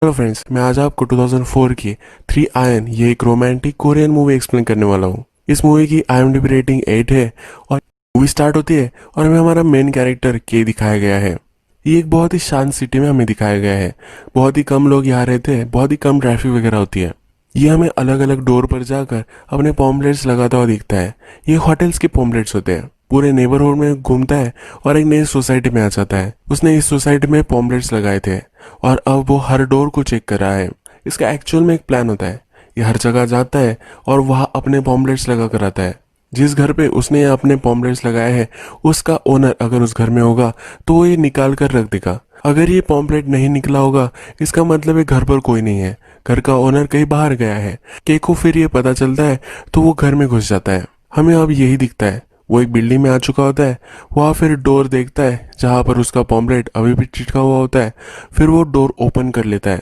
Hello friends, मैं आज आपको 2004 की थ्री आयन ये एक रोमांटिक कोरियन मूवी एक्सप्लेन करने वाला हूँ। इस मूवी की IMDb रेटिंग 8 है और मूवी स्टार्ट होती है और हमें हमारा मेन कैरेक्टर के दिखाया गया है। ये एक बहुत ही शांत सिटी में हमें दिखाया गया है। बहुत ही कम लोग यहाँ रहते हैं, बहुत ही कम ट्रैफिक वगैरह होती है। ये हमें अलग अलग डोर पर जाकर अपने पॉम्पलेट्स लगाता हुआ दिखता है। ये होटल्स के पॉम्पलेट्स होते हैं। पूरे नेबरहुड में घूमता है और एक नई सोसाइटी में आ जाता है। उसने इस सोसाइटी में पॉम्पलेट्स लगाए थे और अब वो हर डोर को चेक कर रहा है। इसका एक्चुअल में एक प्लान होता है। ये हर जगह जाता है और वहाँ अपने पॉम्पलेट्स लगा कर आता है। जिस घर पे उसने ये अपने पॉम्पलेट्स लगाए हैं, उसका ओनर अगर उस घर में होगा तो वो ये निकाल कर रख देगा। अगर ये पॉम्पलेट नहीं निकला होगा, इसका मतलब है घर पर कोई नहीं है, घर का ओनर कहीं बाहर गया है। केक को फिर ये पता चलता है तो वो घर में घुस जाता है। हमें अब यही दिखता है। वो एक बिल्डिंग में आ चुका होता है। वहाँ फिर डोर देखता है जहाँ पर उसका पॉम्पलेट अभी भी चिटका हुआ होता है। फिर वो डोर ओपन कर लेता है।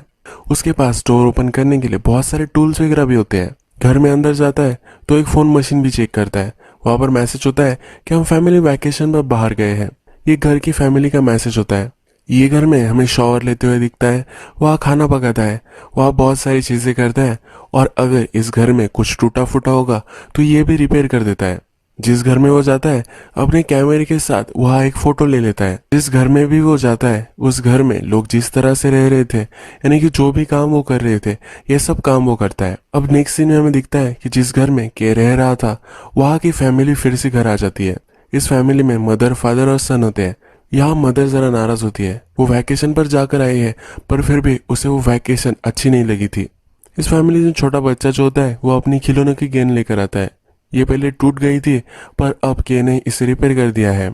उसके पास डोर ओपन करने के लिए बहुत सारे टूल्स वगैरह भी होते हैं। घर में अंदर जाता है तो एक फ़ोन मशीन भी चेक करता है। वहाँ पर मैसेज होता है कि हम फैमिली वैकेशन पर बाहर गए हैं। ये घर की फैमिली का मैसेज होता है। ये घर में हमें शॉवर लेते हुए दिखता है। वहाँ खाना पकाता है, वहाँ बहुत सारी चीज़ें करता है और अगर इस घर में कुछ टूटा फूटा होगा तो ये भी रिपेयर कर देता है। जिस घर में वो जाता है अपने कैमरे के साथ वहाँ एक फोटो ले लेता है। जिस घर में भी वो जाता है उस घर में लोग जिस तरह से रह रहे थे, यानी कि जो भी काम वो कर रहे थे, ये सब काम वो करता है। अब नेक्स्ट सीन में हमें दिखता है कि जिस घर में के रह रहा था वहाँ की फैमिली फिर से घर आ जाती है। इस फैमिली में मदर, फादर और सन होते हैं। यहाँ मदर जरा नाराज होती है। वो वैकेशन पर जाकर आई है पर फिर भी उसे वो वैकेशन अच्छी नहीं लगी थी। इस फैमिली में छोटा बच्चा जो होता है वो अपनी खिलौनों की गेंद लेकर आता है। ये पहले टूट गई थी पर अब के ने इसे रिपेयर कर दिया है।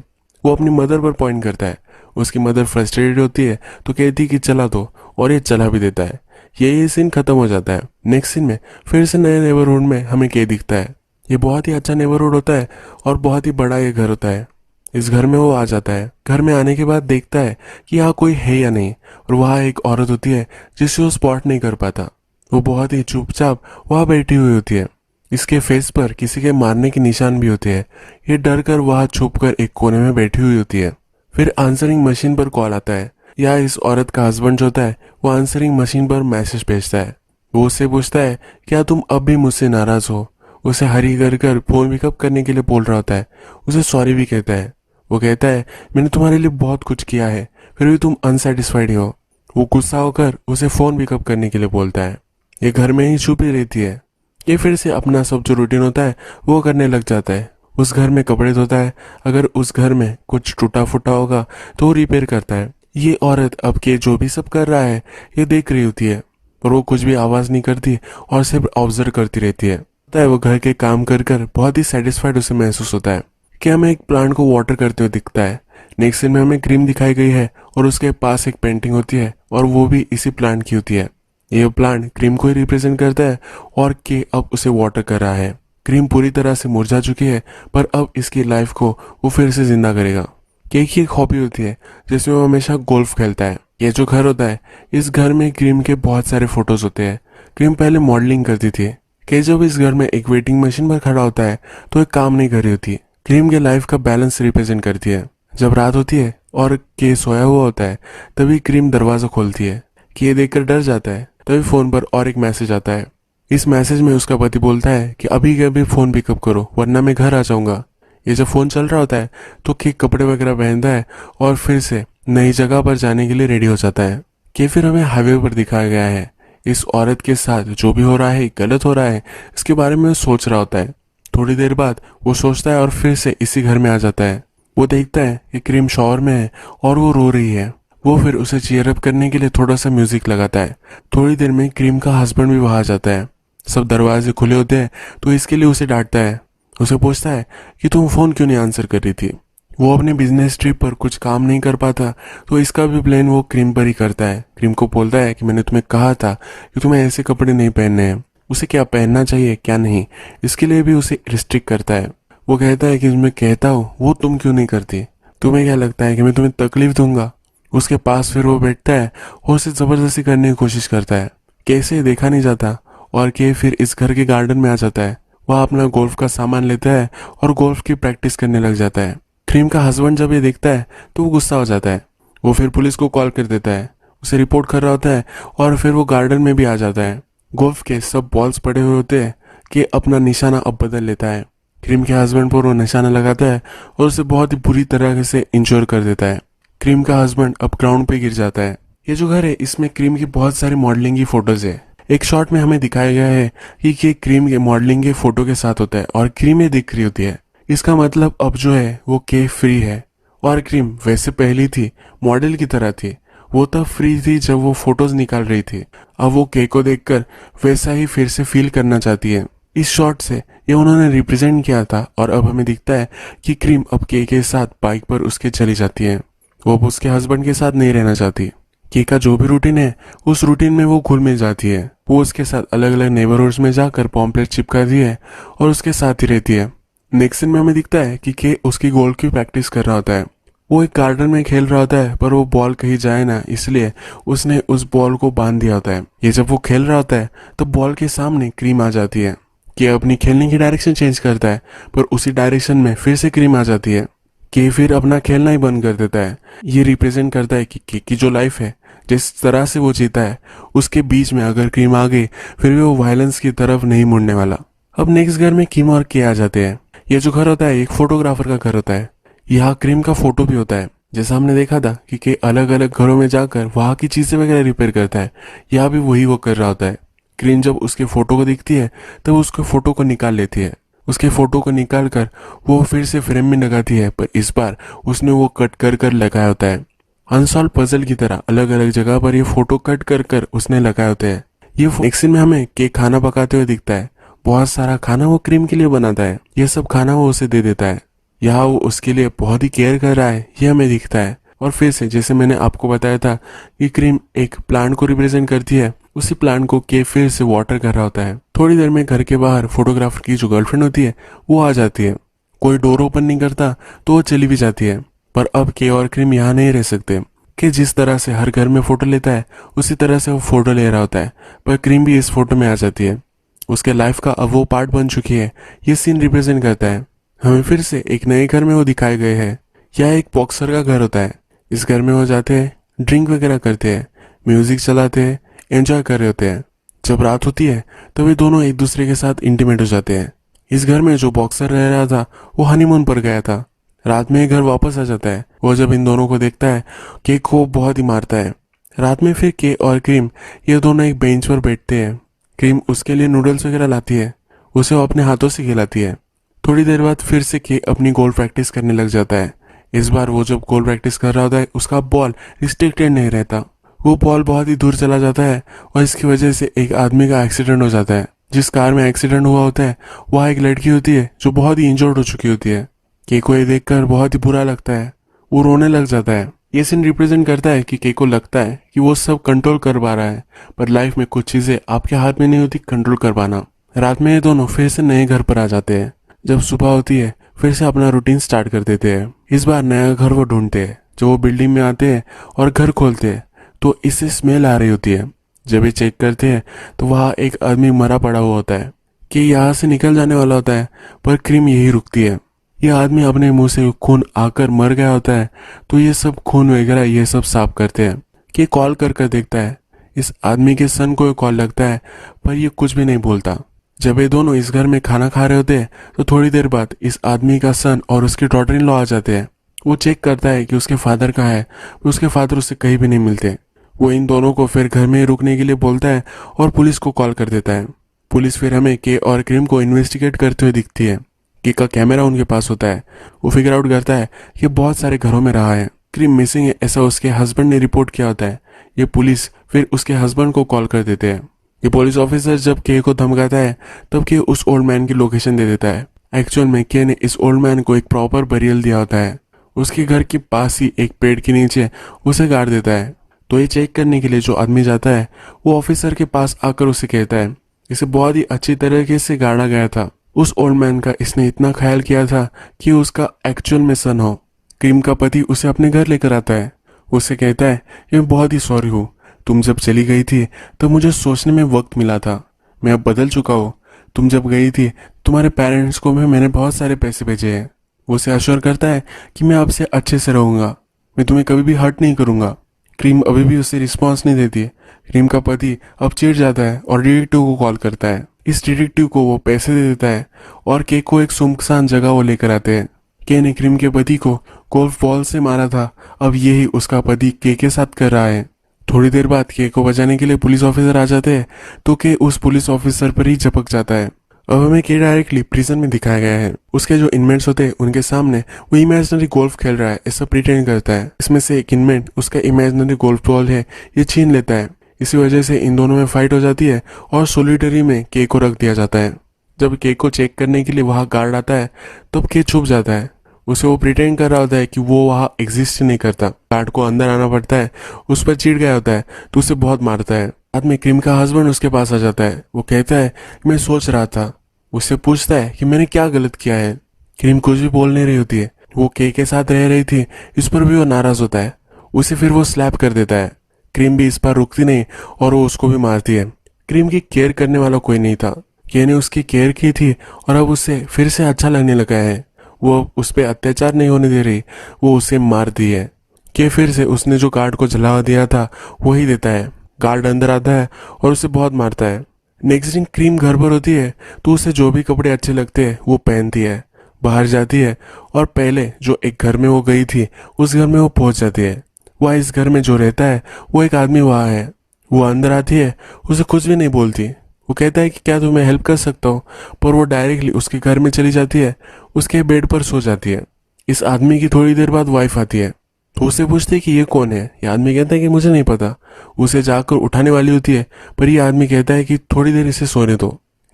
वो अपनी मदर पर पॉइंट करता है। उसकी मदर फ्रस्ट्रेटेड होती है तो कहती है कि चला दो, और ये चला भी देता है। ये सीन खत्म हो जाता है। नेक्स्ट सीन में फिर से नए नेबरहुड में हमें के दिखता है। ये बहुत ही अच्छा नेबरहुड होता है और बहुत ही बड़ा ये घर होता है। इस घर में वो आ जाता है। घर में आने के बाद देखता है कि यहाँ कोई है या नहीं, और वहाँ एक औरत होती है जिसे वो स्पॉट नहीं कर पाता। वो बहुत ही चुपचाप वहाँ बैठी हुई होती है। इसके फेस पर किसी के मारने के निशान भी होते हैं। ये डर कर वहाँ छुप कर एक कोने में बैठी हुई होती है। फिर आंसरिंग मशीन पर कॉल आता है। या इस औरत का हस्बैंड जो होता है वो आंसरिंग मशीन पर मैसेज भेजता है। वो उससे पूछता है क्या तुम अब भी मुझसे नाराज हो। उसे हरी कर फोन पिकअप करने के लिए बोल रहा होता है। उसे सॉरी भी कहता है। वो कहता है मैंने तुम्हारे लिए बहुत कुछ किया है, फिर भी तुम अनसेटिस्फाइड हो। वो गुस्सा होकर उसे फोन पिकअप करने के लिए बोलता है। ये घर में ही छुपी रहती है। ये फिर से अपना सब जो रूटीन होता है वो करने लग जाता है। उस घर में कपड़े धोता है। अगर उस घर में कुछ टूटा फूटा होगा तो वो रिपेयर करता है। ये औरत अब के जो भी सब कर रहा है ये देख रही होती है, पर वो कुछ भी आवाज़ नहीं करती और सिर्फ ऑब्जर्व करती रहती है। पता है वो घर के काम कर कर बहुत ही सेटिस्फाइड उसे महसूस होता है कि हमें एक प्लांट को वाटर करते हुए दिखता है। नेक्स्ट सीन में हमें क्रीम दिखाई गई है और उसके पास एक पेंटिंग होती है और वो भी इसी प्लांट की होती है। ये प्लांट क्रीम को ही रिप्रेजेंट करता है और के अब उसे वाटर कर रहा है। क्रीम पूरी तरह से मुरझा चुकी है पर अब इसकी लाइफ को वो फिर से जिंदा करेगा। केक की एक हॉबी होती है जिसमें वो हमेशा गोल्फ खेलता है। ये जो घर होता है इस घर में क्रीम के बहुत सारे फोटोज होते हैं। क्रीम पहले मॉडलिंग करती थी। के जब इस घर में एक वेटिंग मशीन पर खड़ा होता है तो एक काम नहीं कर रही होती। क्रीम के लाइफ का बैलेंस रिप्रेजेंट करती है। जब रात होती है और के सोया हुआ होता है तभी क्रीम दरवाजा खोलती है। के देखकर डर जाता है। तभी फोन पर और एक मैसेज आता है। इस मैसेज में उसका पति बोलता है कि अभी के अभी फोन पिकअप करो वरना मैं घर आ जाऊंगा। ये जब फोन चल रहा होता है तो के कपड़े वगैरह पहनता है और फिर से नई जगह पर जाने के लिए रेडी हो जाता है। कि फिर हमें हाईवे पर दिखाया गया है। इस औरत के साथ जो भी हो रहा है गलत हो रहा है, इसके बारे में वो सोच रहा होता है। थोड़ी देर बाद वो सोचता है और फिर से इसी घर में आ जाता है। वो देखता है कि क्रीम शॉवर में है और वो रो रही है। वो फिर उसे चीयर अप करने के लिए थोड़ा सा म्यूजिक लगाता है। थोड़ी देर में क्रीम का हस्बैंड भी वहां आ जाता है। सब दरवाजे खुले होते हैं तो इसके लिए उसे डांटता है। उसे पूछता है कि तुम फोन क्यों नहीं आंसर कर रही थी। वो अपने बिजनेस ट्रिप पर कुछ काम नहीं कर पाता तो इसका भी ब्लेम वो क्रीम पर ही करता है। क्रीम को बोलता है कि मैंने तुम्हें कहा था कि तुम्हें ऐसे कपड़े नहीं पहनने हैं। उसे क्या पहनना चाहिए क्या नहीं, इसके लिए भी उसे रिस्ट्रिक्ट करता है। वो कहता है कि मैं कहता हूँ वो तुम क्यों नहीं करती। तुम्हें क्या लगता है कि मैं तुम्हें तकलीफ दूंगा। उसके पास फिर वो बैठता है और उसे जबरदस्ती करने की कोशिश करता है। कैसे देखा नहीं जाता और के फिर इस घर के गार्डन में आ जाता है। वह अपना गोल्फ का सामान लेता है और गोल्फ की प्रैक्टिस करने लग जाता है। क्रीम का हस्बैंड जब ये देखता है तो वो गुस्सा हो जाता है। वो फिर पुलिस को कॉल कर देता है। उसे रिपोर्ट कर रहा होता है और फिर वो गार्डन में भी आ जाता है। गोल्फ के सब बॉल्स पड़े हुए होते हैं कि अपना निशाना अब बदल लेता है। क्रीम के हस्बैंड पर वो निशाना लगाता है और उसे बहुत ही बुरी तरह से इंश्योर कर देता है। क्रीम का हस्बैंड अब ग्राउंड पे गिर जाता है। ये जो घर है इसमें क्रीम की बहुत सारी मॉडलिंग की फोटोज है। एक शॉट में हमें दिखाया गया है कि ये क्रीम के मॉडलिंग के फोटो के साथ होता है और क्रीम ये दिख रही होती है। इसका मतलब अब जो है वो के फ्री है और क्रीम वैसे पहली थी, मॉडल की तरह थी। वो तब फ्री थी जब वो फोटोज निकाल रही थी। अब वो के को देखकर वैसा ही फिर से फील करना चाहती है। इस शॉट से ये उन्होंने रिप्रेजेंट किया था और अब हमें दिखता है कि क्रीम अब के साथ बाइक पर उसके चली जाती है। वो अब उसके हस्बैंड के साथ नहीं रहना चाहती। के का जो भी रूटीन है उस रूटीन में वो घुल मिल जाती है। वो उसके साथ अलग अलग नेबरहुड्स में जाकर पॉम्पलेट चिपकाती है और उसके साथ ही रहती है। नेक्स्ट सीन में हमें दिखता है कि के उसकी गोल की प्रैक्टिस कर रहा होता है। वो एक गार्डन में खेल रहा होता है पर वो बॉल कहीं जाए ना इसलिए उसने उस बॉल को बांध दिया होता है। ये जब वो खेल रहा होता है तो बॉल के सामने क्रीम आ जाती है। के अपनी खेलने की डायरेक्शन चेंज करता है पर उसी डायरेक्शन में फिर से क्रीम आ जाती है। के फिर अपना खेलना ही बंद कर देता है। ये रिप्रेजेंट करता है कि के की जो लाइफ है, जिस तरह से वो जीता है, उसके बीच में अगर क्रीम आ गई फिर भी वो वायलेंस की तरफ नहीं मुड़ने वाला। अब नेक्स्ट घर में किम और के आ जाते हैं। ये जो घर होता है एक फोटोग्राफर का घर होता है। यहाँ क्रीम का फोटो भी होता है। जैसा हमने देखा था कि के अलग अलग घरों में जाकर वहाँ की चीजें वगैरह रिपेयर करता है, यहाँ भी वही वो कर रहा होता है। क्रीम जब उसके फोटो को दिखती है तब उसके फोटो को निकाल लेती है। उसके फोटो को निकाल कर वो फिर से फ्रेम में लगाती है पर इस बार उसने वो कट कर कर लगाया होता है। अनसॉल्व पजल की तरह अलग अलग जगह पर ये फोटो कट कर कर उसने लगाए होते हैं। ये नेक्स्ट सीन में हमें केक खाना पकाते हुए दिखता है। बहुत सारा खाना वो क्रीम के लिए बनाता है। ये सब खाना वो उसे दे देता है। यहाँ वो उसके लिए बहुत ही केयर कर रहा है ये हमें दिखता है। और फिर से जैसे मैंने आपको बताया था कि क्रीम एक प्लांट को रिप्रेजेंट करती है, उसी प्लांट को के फिर से वाटर कर रहा होता है। थोड़ी देर में घर के बाहर फोटोग्राफर की जो गर्लफ्रेंड होती है वो आ जाती है। कोई डोर ओपन नहीं करता तो वो चली भी जाती है। पर अब के और क्रीम यहाँ नहीं रह सकते। कि जिस तरह से हर घर में फोटो लेता है उसी तरह से वो फोटो ले रहा होता है पर क्रीम भी इस फोटो में आ जाती है। उसके लाइफ का अब वो पार्ट बन चुकी है। ये सीन रिप्रेजेंट करता है हमें फिर से एक नए घर में वो दिखाए गए हैं। यह एक बॉक्सर का घर होता है। इस घर में वो जाते हैं, ड्रिंक वगैरह करते हैं, म्यूजिक चलाते हैं, एंजॉय कर रहे होते हैं। जब रात होती है तो वे दोनों एक दूसरे के साथ इंटीमेट हो जाते हैं। इस घर में जो बॉक्सर रह रहा था वो हनीमून पर गया था। रात में घर वापस आ जाता है। वो जब इन दोनों को देखता है केक को बहुत ही मारता है। रात में फिर के और क्रीम ये दोनों एक बेंच पर बैठते हैं। क्रीम उसके लिए नूडल्स वगैरह लाती है, उसे वो अपने हाथों से खिलाती है। थोड़ी देर बाद फिर से के अपनी गोल प्रैक्टिस करने लग जाता है। इस बार वो जब गोल प्रैक्टिस कर रहा होता है उसका बॉल रिस्ट्रिक्टेड नहीं रहता। वो बॉल बहुत ही दूर चला जाता है और इसकी वजह से एक आदमी का एक्सीडेंट हो जाता है। जिस कार में एक्सीडेंट हुआ होता है वहाँ एक लड़की होती है जो बहुत ही इंजर्ड हो चुकी होती है। के को ये देखकर बहुत ही बुरा लगता है, वो रोने लग जाता है। ये सीन रिप्रेजेंट करता है कि के को लगता है कि वो सब कंट्रोल कर पा रहा है पर लाइफ में कुछ चीजें आपके हाथ में नहीं होती कंट्रोल कर पाना। रात में ये दोनों फिर से नए घर पर आ जाते हैं। जब सुबह होती है फिर से अपना रूटीन स्टार्ट कर देते हैं। इस बार नया घर वो ढूंढते हैं। जब वो बिल्डिंग में आते हैं और घर खोलते हैं तो इससे स्मेल आ रही होती है। जब ये चेक करते हैं तो वहाँ एक आदमी मरा पड़ा हुआ होता है कि यहाँ से निकल जाने वाला होता है पर क्रीम यही रुकती है। यह आदमी अपने मुंह से खून आकर मर गया होता है तो ये सब खून वगैरह ये सब साफ करते हैं। कि कॉल कर कर देखता है। इस आदमी के सन को कॉल लगता है पर ये कुछ भी नहीं बोलता। जब ये दोनों इस घर में खाना खा रहे होते हैं तो थोड़ी देर बाद इस आदमी का सन और उसके डॉटर इन लॉ आ जाते हैं। वो चेक करता है कि उसके फादर कहाँ है, उसके फादर उससे कहीं भी नहीं मिलते। वो इन दोनों को फिर घर में रुकने के लिए बोलता है और पुलिस को कॉल कर देता है। पुलिस फिर हमें के और क्रीम को इन्वेस्टिगेट करते हुए दिखती है। के का कैमरा उनके पास होता है। वो फिगर आउट करता है कि बहुत सारे घरों में रहा है। क्रीम मिसिंग है ऐसा उसके हस्बैंड ने रिपोर्ट किया होता है। ये पुलिस फिर उसके हस्बैंड को कॉल कर देते हैं। ये पुलिस ऑफिसर जब के को धमकाता है तब के उस ओल्ड मैन की लोकेशन दे देता है। एक्चुअल में के ने इस ओल्ड मैन को एक प्रॉपर बरियल दिया होता है। उसके घर के पास ही एक पेड़ के नीचे उसे गाड़ देता है। तो ये चेक करने के लिए जो आदमी जाता है वो ऑफिसर के पास आकर उसे कहता है इसे बहुत ही अच्छी तरीके से गाड़ा गया था। उस ओल्ड मैन का इसने इतना ख्याल किया था कि उसका एक्चुअल में सन हो। क्रीम का पति उसे अपने घर लेकर आता है। उसे कहता है कि मैं बहुत ही सॉरी हूँ, तुम जब चली गई थी तो मुझे सोचने में वक्त मिला था। मैं अब बदल चुका हूँ। तुम जब गई थी तुम्हारे पेरेंट्स को भी मैंने बहुत सारे पैसे भेजे हैं। वो उसे अश्योर करता है कि मैं आपसे अच्छे से रहूंगा, मैं तुम्हें कभी भी हर्ट नहीं करूंगा। क्रीम अभी भी उसे रिस्पॉन्स नहीं देती है। क्रीम का पति अब चिढ़ जाता है और डिटेक्टिव को कॉल करता है। इस डिटेक्टिव को वो पैसे दे देता है और के को एक सुनसान जगह वो लेकर आते हैं। के ने क्रीम के पति को गोल्फ बॉल से मारा था, अब यही उसका पति के साथ कर रहा है। थोड़ी देर बाद के को बचाने के लिए पुलिस ऑफिसर आ जाते हैं तो के उस पुलिस ऑफिसर पर ही झपक जाता है। अब हमें के डायरेक्टली प्रिजन में दिखाया गया है। उसके जो इनमेट्स होते हैं उनके सामने वो इमेजिनरी गोल्फ खेल रहा है ऐसा प्रिटेंड करता है। इसमें से एक इनमेट उसका इमेजिनरी गोल्फ बॉल है ये छीन लेता है। इसी वजह से इन दोनों में फाइट हो जाती है और सोलिटरी में के को रख दिया जाता है। जब के को चेक करने के लिए वहां गार्ड आता है तब के छुप जाता है। उसे वो प्रिटेंड कर रहा होता है कि वो वहां एग्जिस्ट नहीं करता। गार्ड को अंदर आना पड़ता है, उस पर चिढ़ गया होता है तो उसे बहुत मारता है। बाद में क्रीम का हस्बैंड उसके पास आ जाता है। वो कहता है मैं सोच रहा था। उससे पूछता है कि मैंने क्या गलत किया है। क्रीम कुछ भी बोल नहीं रही होती है। वो के साथ रह रही थी इस पर भी वो नाराज होता है। उसे फिर वो स्लैप कर देता है। क्रीम भी इस पर रुकती नहीं और वो उसको भी मारती है। क्रीम की केयर करने वाला कोई नहीं था। के ने उसकी केयर की थी और अब उसे फिर से अच्छा लगने लगा है। वो उस पर अत्याचार नहीं होने दे रही, वो उसे मारती है। के फिर से उसने जो गार्ड को जला दिया था वही देता है। गार्ड अंदर आता है और उसे बहुत मारता है। नेक्स्ट दिन क्रीम घर पर होती है तो उसे जो भी कपड़े अच्छे लगते हैं वो पहनती है, बाहर जाती है और पहले जो एक घर में वो गई थी उस घर में वो पहुंच जाती है। वह इस घर में जो रहता है वो एक आदमी वहाँ है। वो अंदर आती है, उसे कुछ भी नहीं बोलती। वो कहता है कि क्या तुम्हें हेल्प कर सकता हूँ, पर वो डायरेक्टली उसके घर में चली जाती है, उसके बेड पर सो जाती है। इस आदमी की थोड़ी देर बाद वाइफ आती है तो उससे पूछती है कि ये कौन है। ये आदमी कहता है कि मुझे नहीं पता। उसे जाकर उठाने वाली होती है पर ये आदमी कहता है कि थोड़ी देर इसे सोने दो।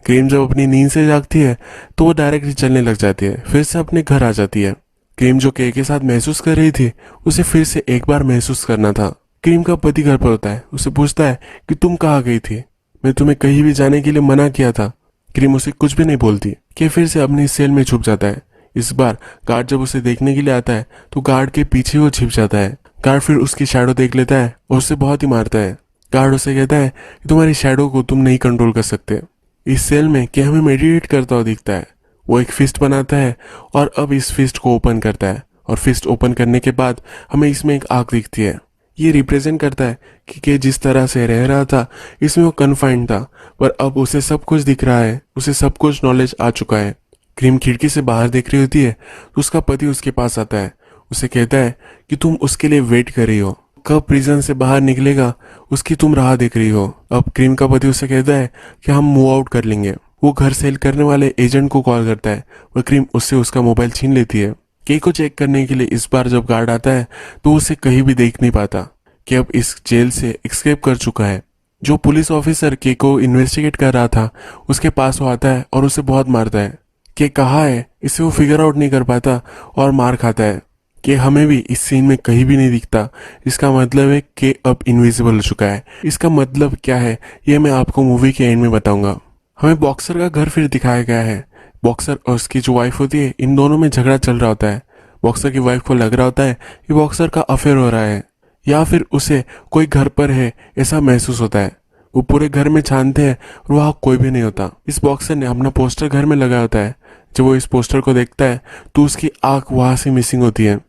क्रीम जब अपनी नींद से जागती है तो वो डायरेक्टली चलने लग जाती है, फिर से अपने घर आ जाती है। क्रीम जो के साथ महसूस कर रही थी उसे फिर से एक बार महसूस करना था। क्रीम का पति घर पर होता है, उसे पूछता है कि तुम कहाँ गई थी, मैं तुम्हें कहीं भी जाने के लिए मना किया था। क्रीम उसे कुछ भी नहीं बोलती। के फिर से अपनी सेल में छुप जाता है। इस बार गार्ड जब उसे देखने के लिए आता है तो गार्ड के पीछे वो छिप जाता है। गार्ड फिर उसकी शैडो देख लेता है और उसे बहुत ही मारता है। गार्ड उसे कहता है कि तुम्हारी शैडो को तुम नहीं कंट्रोल कर सकते। इस सेल में के हमें मेडिटेट करता हुआ दिखता है। वो एक फिस्ट बनाता है और अब इस फिस्ट को ओपन करता है और फिस्ट ओपन करने के बाद हमें इसमें एक आग दिखती है। ये रिप्रेजेंट करता है कि के जिस तरह से रह रहा था इसमें वो कन्फाइंड था, पर अब उसे सब कुछ दिख रहा है, उसे सब कुछ नॉलेज आ चुका है। क्रीम खिड़की से बाहर देख रही होती है तो उसका पति उसके पास आता है। उसे कहता है कि तुम उसके लिए वेट कर रही हो, कब प्रिजन से बाहर निकलेगा उसकी तुम राह देख रही हो। अब क्रीम का पति उसे कहता है कि हम मूव आउट कर लेंगे। वो घर सेल करने वाले एजेंट को कॉल करता है और क्रीम उससे उसका मोबाइल छीन लेती है। के को चेक करने के लिए इस बार जब गार्ड आता है तो उसे कहीं भी देख नहीं पाता कि अब इस जेल से एस्केप कर चुका है। जो पुलिस ऑफिसर के को इन्वेस्टिगेट कर रहा था उसके पास वो आता है और उसे बहुत मारता है। कि कहाँ है इसे वो फिगर आउट नहीं कर पाता और मार खाता है। कि हमें भी इस सीन में कहीं भी नहीं दिखता। इसका मतलब है कि अब इनविजिबल हो चुका है। इसका मतलब क्या है ये मैं आपको मूवी के एंड में बताऊंगा। हमें बॉक्सर का घर फिर दिखाया गया है। बॉक्सर और उसकी जो वाइफ होती है इन दोनों में झगड़ा चल रहा होता है। बॉक्सर की वाइफ को लग रहा होता है कि बॉक्सर का अफेयर हो रहा है या फिर उसे कोई घर पर है ऐसा महसूस होता है। वो पूरे घर में छानते हैं और वहाँ कोई भी नहीं होता। इस बॉक्सर ने अपना पोस्टर घर में लगाया होता है। जब वो इस पोस्टर को देखता है तो उसकी आंख वहां से मिसिंग होती है।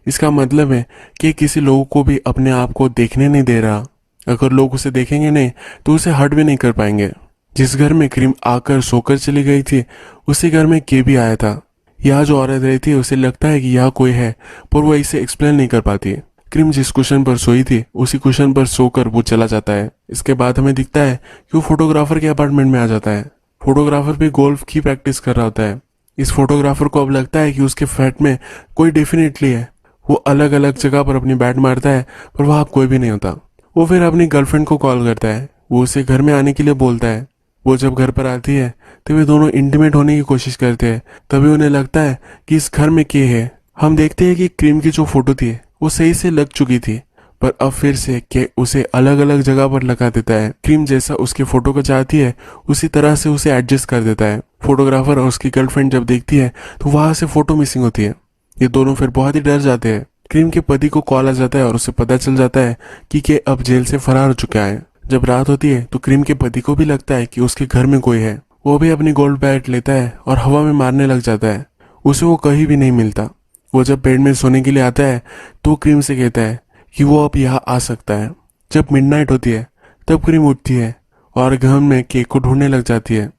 इसका मतलब है कि किसी लोगों को भी अपने आप को देखने नहीं दे रहा। अगर लोग उसे देखेंगे नहीं तो उसे हर्ट भी नहीं कर पाएंगे। जिस घर में क्रीम आकर सोकर चली गई थी उसी घर में के भी आया था। यहाँ जो औरत रहती है उसे लगता है कि यहाँ कोई है पर वो इसे एक्सप्लेन नहीं कर पाती। क्रीम जिस कुशन पर सोई थी उसी कुशन पर सोकर वो चला जाता है। इसके बाद हमें दिखता है कि वो फोटोग्राफर के अपार्टमेंट में आ जाता है। फोटोग्राफर भी गोल्फ की प्रैक्टिस कर रहा होता है। इस फोटोग्राफर को अब लगता है कि उसके फ्लैट में कोई डेफिनेटली है। वो अलग अलग जगह पर अपनी बैट मारता है पर वहां कोई भी नहीं होता। वो फिर अपनी गर्लफ्रेंड को कॉल करता है। वो उसे घर में आने के लिए बोलता है। वो जब घर पर आती है तो वे दोनों इंटीमेट होने की कोशिश करते हैं। तभी उन्हें लगता है कि इस घर में के है। हम देखते हैं कि क्रीम की जो फोटो थी वो सही से लग चुकी थी पर अब फिर से के उसे अलग अलग जगह पर लगा देता है। क्रीम जैसा उसके फोटो को चाहती है उसी तरह से उसे एडजस्ट कर देता है। फोटोग्राफर और उसकी गर्लफ्रेंड जब देखती है तो वहां से फोटो मिसिंग होती है। ये दोनों फिर बहुत ही डर जाते हैं। क्रीम के पति को कॉल आ जाता है और उसे पता चल जाता है कि के अब जेल से फरार हो चुका है। जब रात होती है तो क्रीम के पति को भी लगता है कि उसके घर में कोई है। वो भी अपनी गोल्ड बैट लेता है और हवा में मारने लग जाता है। उसे वो कहीं भी नहीं मिलता। वो जब बेड में सोने के लिए आता है तो क्रीम से कहता है कि वो अब यहाँ आ सकता है। जब मिडनाइट होती है तब क्रीम उठती है और गहन में केक को ढूंढने लग जाती है।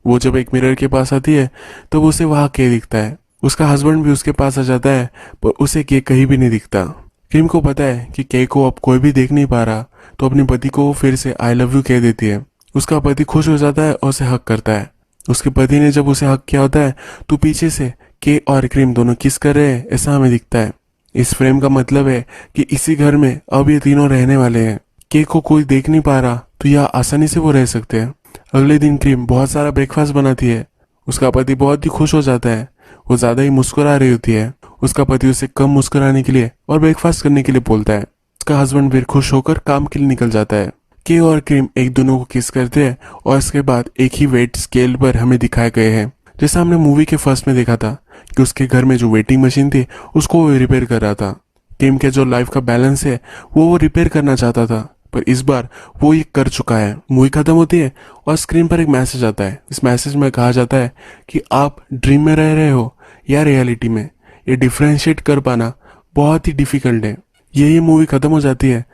वो जब एक मिरर के पास आती है तब उसे वहाँ केक दिखता है। उसका हस्बैंड भी उसके पास आ जाता है पर उसे केक कहीं भी नहीं दिखता। क्रीम को पता है कि केक को अब कोई भी देख नहीं पा रहा, तो अपने पति को वो फिर से आई लव यू कह देती है। उसका पति खुश हो जाता है और उसे हक करता है। उसके पति ने जब उसे हक किया होता है तो पीछे से के और क्रीम दोनों किस कर रहे हैं ऐसा हमें दिखता है। इस फ्रेम का मतलब है कि इसी घर में अब ये तीनों रहने वाले हैं। केक को कोई देख नहीं पा रहा तो यह आसानी से वो रह सकते हैं। अगले दिन क्रीम बहुत सारा ब्रेकफास्ट बनाती है। उसका पति बहुत ही खुश हो जाता है। वो ज्यादा ही मुस्कुरा रही होती है। उसका पति उसे कम मुस्कुराने के लिए और ब्रेकफास्ट करने के लिए बोलता है। उसका हस्बैंड फिर खुश होकर काम के लिए निकल जाता है। के और क्रीम एक दोनों को किस करते हैं और इसके बाद एक ही वेट स्केल पर हमें दिखाए गए हैं। जैसा हमने मूवी के फर्स्ट में देखा था कि उसके घर में जो वेटिंग मशीन थी उसको वो रिपेयर कर रहा था। क्रीम के जो लाइफ का बैलेंस है वो रिपेयर करना चाहता था, पर इस बार वो ये कर चुका है। मूवी खत्म होती है और स्क्रीन पर एक मैसेज आता है। इस मैसेज में कहा जाता है कि आप ड्रीम में रह रहे हो या रियलिटी में, ये डिफ्रेंशिएट कर पाना बहुत ही डिफिकल्ट है। यही मूवी खत्म हो जाती है